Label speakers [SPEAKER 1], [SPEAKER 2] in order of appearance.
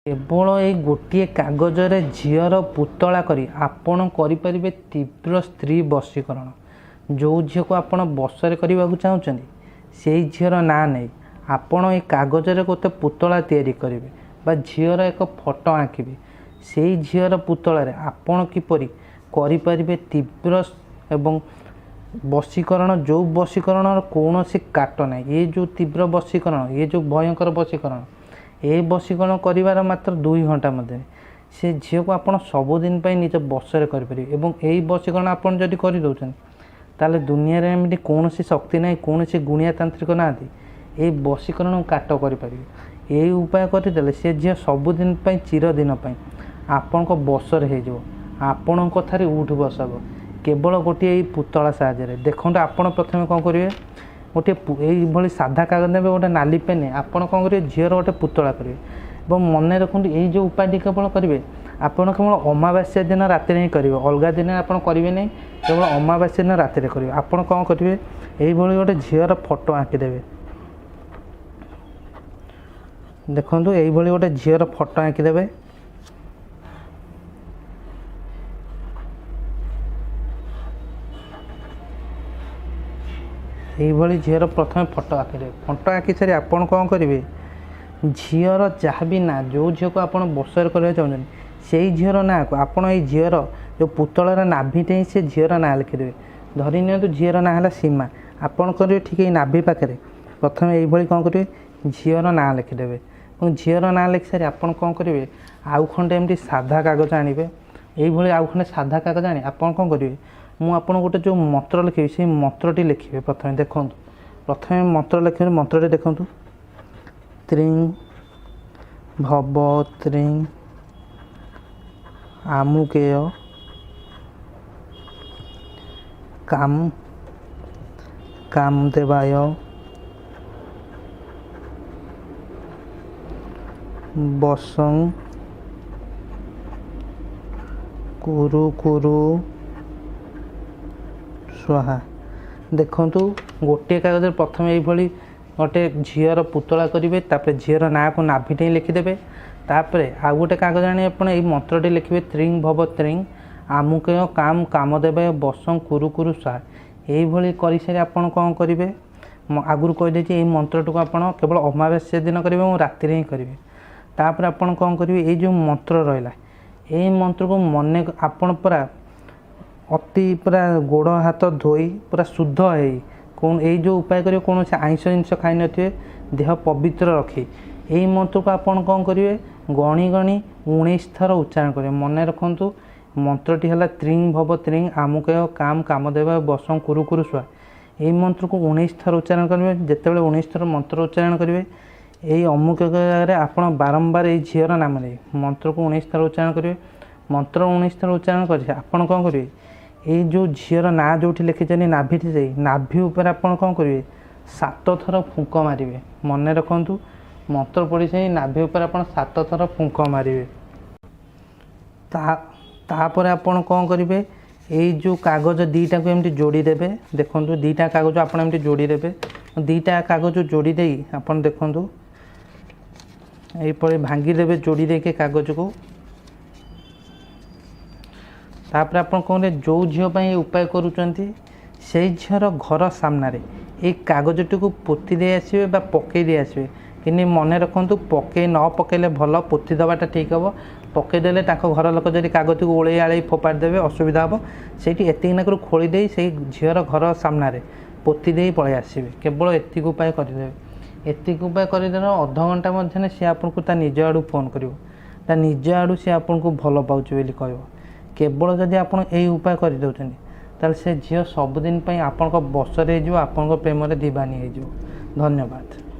[SPEAKER 1] केवल ये गोटे कागज रे झीर पुतला करी आपण करें तीव्र स्त्री वशीकरण। जो झील को आप बसरे करने को चाहते से झीर ना नहीं आपण ये कागज रे गोटे पुतला तैयारी करेंगे बा झीर एक फोटो आँकिबे। से झीर पुतला रे आपण किपरि करें तीव्र एवं वशीकरण। जो वशीकरण कौन सी काट ना ये जो तीव्र वशीकरण ये जो भयंकर वशीकरण ये वशीकरण कर मात्र 2 घंटा मध्य से झील को आपड़ सबुदिन निज बसरे करें। यही वशीकरण आपड़ जदि कर दुनिया एमती कौन सी शक्ति ना कौन सी गुणिया तांत्रिक ना ये वशीकरण काट करें। यही उपाय करदे से झील सबुदिन चिरदिन आपण बसरे होण कथार उठ बसब केवल गोटे पुतला साहाय्य। देखो आपड़ प्रथम कौन करेंगे गोटे ये साधा कागज ने गोटे नाली पेन आपड़ कौन करेंगे झीर गोटे पुतला करेंगे। मन रखु ये जो उपाय केवल करेंगे आपड़ केवल अमावास्या दिन राति ही करेंगे अलग दिन आप करेंगे नहीं केवल अमावास्या दिन राति करेंगे। आपड़ कौन करेंगे यही गोटे झीर फोटो आँकीदेवे। देखो यही गोटे झीर फोटो आँकीदेवे। यही झीर प्रथम फोटो आँकिदेवे। फोटो आँकी सारी आपड़ कौन करेंगे झीर जहाँ भी ना जो झील को आप बसर करने चाहते से झीर ना को आपड़ ये झीर जो पुतलार नाभिटे ही से झीर ना लिखिदेवे। धरी नि झीर ना है सीमा आपड़ करेंगे ठीक है नाभि पाखे प्रथम यही कौन करेंगे झीर ना लिखिदेवे। झीर ना लिखि सारी आपड़ कौन करेंगे आउ खंडे एमती साधा कागज आणवे यही आउ खंडे साधा कागज आनी आपड़ कौन करेंगे मु आपन गोटे जो मंत्र लिखे से मंत्रटी लिखे। प्रथम देखो प्रथम मंत्र लिखे मंत्र देखो त्रिं भव त्रिं आमुकेय काम कामदेवाय वशं कुरु कुरु स्वाहा। देखु गोटे कागज प्रथम यही गोटे झीर पुतला करेंगे तापर झीर ना को नाभिटे लिखिदेवे। तापर आउ गोटे कागज आनी आप मंत्रटी लिखे त्रिंग भव त्रिंग आमुकेय काम कामदेवाय वशं कुरु कुरु स्वाहा। यही कर सारी आपड़ कौन करेंगे आगुरी कहीदे ये मंत्रटी को आप केवल अमावास्या दिन करेंगे और राति ही करेंगे। तापर आपड़ कौन करेंगे ये जो मंत्र रहा यही मंत्र को मन आपड़ पूरा अति पूरा गोड़ हाथ धोई पूरा शुद्ध है कौन यही जो उपाय करेंगे कौन से आइंष जिनस खाई न देह पवित्र रखी यही मंत्र को आप कौन करेंगे गणी गणी 19 थर उच्चारण करेंगे। मन रखु मंत्रटी है त्रिंग भव त्रिंग आमुकेय काम कामदेवाय वशं कुरु कुरु स्वाहा। यही मंत्र को 19 थर उच्चारण करेंगे। जितेबाला 19 थर मंत्र उच्चारण करेंगे यही अमुक जगह आप बारंबार ये झीर नाम ले मंत्र को 19 थर उच्चारण करेंगे। मंत्र 19 थर उच्चारण कर आपड़ कौन करेंगे ये जो झीर ना जो लिखी नाभिटी से नाभि उपर आप कौन करेंगे 7 थर फुंक मारे। मन रखु मंत्र पढ़ी से नाभि उपर आप 7 थर फुंक मारे। तापर आपड़ कौन करेंगे ये जो कागज दीटा को एमती जोड़ीदेवे। देखो दीटा कागज आप जोड़ीदेवे। दीटा कागज जोड़ी आप देखु यहीपर भांगीदेवे जोड़ी देके कागज को। तापर आप कौन जो झील उपाय करुँच से झीर घर सामने ये कागजटी को पोती दे आसवे बा पकई दे आसवे कि मन रखु पकई न पकईले भल पोती दबाटा ठीक हे। पकईदेले घर लोक जब कागज को ओले आड़े फोपाड़ी देवे असुविधा हम से एतिक खोलीदे से झीर घर सामने पोती दे पलि आसवे। केवल एतिक उपाय करदे एतिक उपाय करदे अध घंटा मध्य सी आपको निज आड़ू फोन कर निज आड़ू सी आपको भल पाँच बोली कह। केवल जदि आप यही उपाय करदे से झील सबुदिन आपण बसरे आप प्रेम दीवानी हो। धन्यवाद।